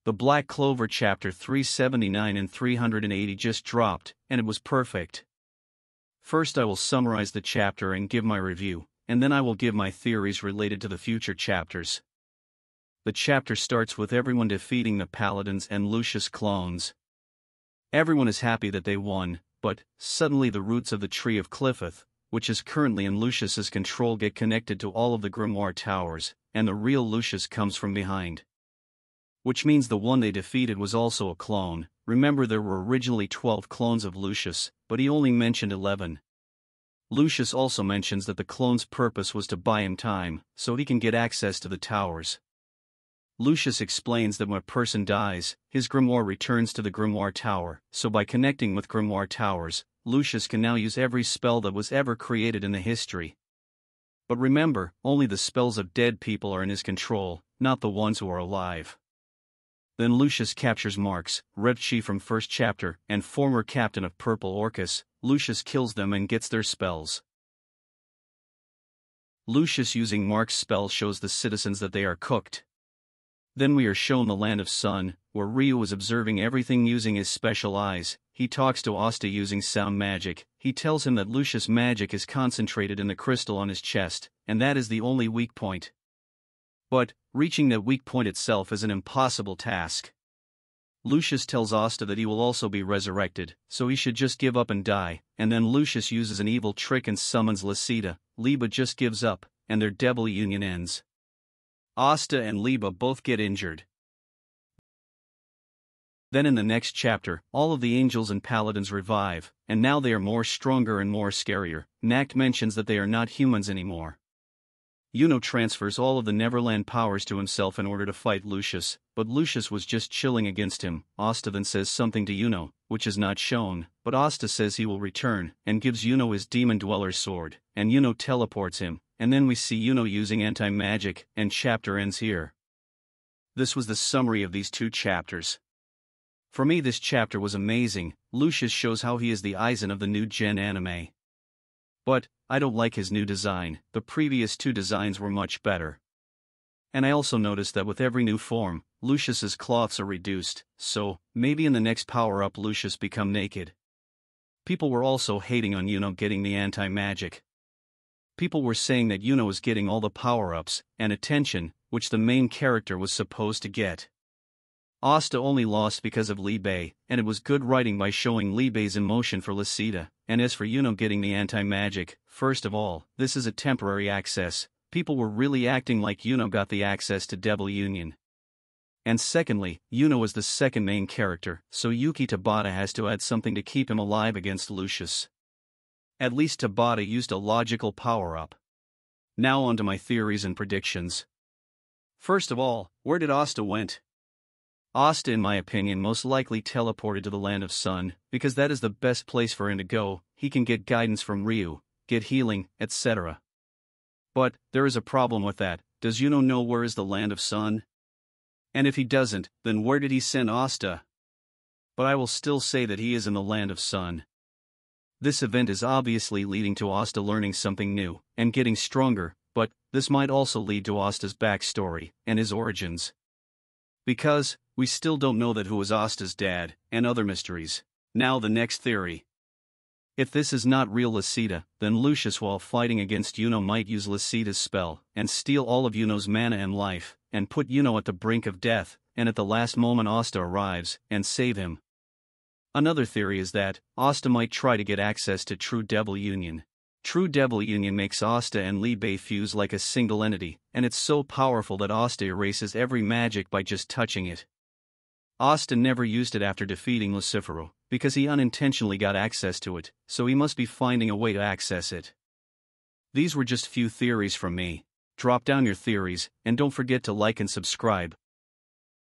The Black Clover chapter 379 and 380 just dropped, and it was perfect. First I will summarize the chapter and give my review, and then I will give my theories related to the future chapters. The chapter starts with everyone defeating the Paladins and Lucius clones. Everyone is happy that they won, but suddenly the roots of the Tree of Cliffith, which is currently in Lucius's control, get connected to all of the Grimoire towers, and the real Lucius comes from behind. Which means the one they defeated was also a clone. Remember, there were originally 12 clones of Lucius, but he only mentioned 11. Lucius also mentions that the clone's purpose was to buy him time, so he can get access to the towers. Lucius explains that when a person dies, his grimoire returns to the Grimoire Tower, so by connecting with Grimoire Towers, Lucius can now use every spell that was ever created in the history. But remember, only the spells of dead people are in his control, not the ones who are alive. Then Lucius captures Marx, Revchi from first chapter, and former captain of Purple Orcus. Lucius kills them and gets their spells. Lucius using Marx's spell shows the citizens that they are cooked. Then we are shown the Land of Sun, where Ryu is observing everything using his special eyes. He talks to Asta using sound magic. He tells him that Lucius' magic is concentrated in the crystal on his chest, and that is the only weak point. But reaching that weak point itself is an impossible task. Lucius tells Asta that he will also be resurrected, so he should just give up and die, and then Lucius uses an evil trick and summons Lisita. Liba just gives up, and their devil union ends. Asta and Liba both get injured. Then in the next chapter, all of the angels and paladins revive, and now they are more stronger and more scarier. Nacht mentions that they are not humans anymore. Yuno transfers all of the Neverland powers to himself in order to fight Lucius, but Lucius was just chilling against him. Asta then says something to Yuno, which is not shown, but Asta says he will return, and gives Yuno his Demon Dweller's sword, and Yuno teleports him, and then we see Yuno using anti-magic, and chapter ends here. This was the summary of these two chapters. For me, this chapter was amazing. Lucius shows how he is the Aizen of the new gen anime. But I don't like his new design. The previous two designs were much better. And I also noticed that with every new form, Lucius's cloths are reduced, so maybe in the next power-up Lucius become naked. People were also hating on Yuno getting the anti-magic. People were saying that Yuno was getting all the power-ups and attention, which the main character was supposed to get. Asta only lost because of Li Bei, and it was good writing by showing Li Bei's emotion for Lisita. And as for Yuno getting the anti-magic, first of all, this is a temporary access. People were really acting like Yuno got the access to Devil Union. And secondly, Yuno is the second main character, so Yuki Tabata has to add something to keep him alive against Lucius. At least Tabata used a logical power-up. Now on to my theories and predictions. First of all, where did Asta went? Asta, in my opinion, most likely teleported to the Land of Sun, because that is the best place for him to go. He can get guidance from Ryu, get healing, etc. But there is a problem with that. Does Yuno know where is the Land of Sun? And if he doesn't, then where did he send Asta? But I will still say that he is in the Land of Sun. This event is obviously leading to Asta learning something new, and getting stronger, but this might also lead to Asta's backstory, and his origins. Because we still don't know that who is Asta's dad, and other mysteries. Now the next theory. If this is not real Lisita, then Lucius while fighting against Yuno might use Lisita's spell, and steal all of Yuno's mana and life, and put Yuno at the brink of death, and at the last moment Asta arrives, and save him. Another theory is that Asta might try to get access to True Devil Union. True Devil Union makes Asta and Li Bei fuse like a single entity, and it's so powerful that Asta erases every magic by just touching it. Asta never used it after defeating Lucifero, because he unintentionally got access to it, so he must be finding a way to access it. These were just few theories from me. Drop down your theories, and don't forget to like and subscribe.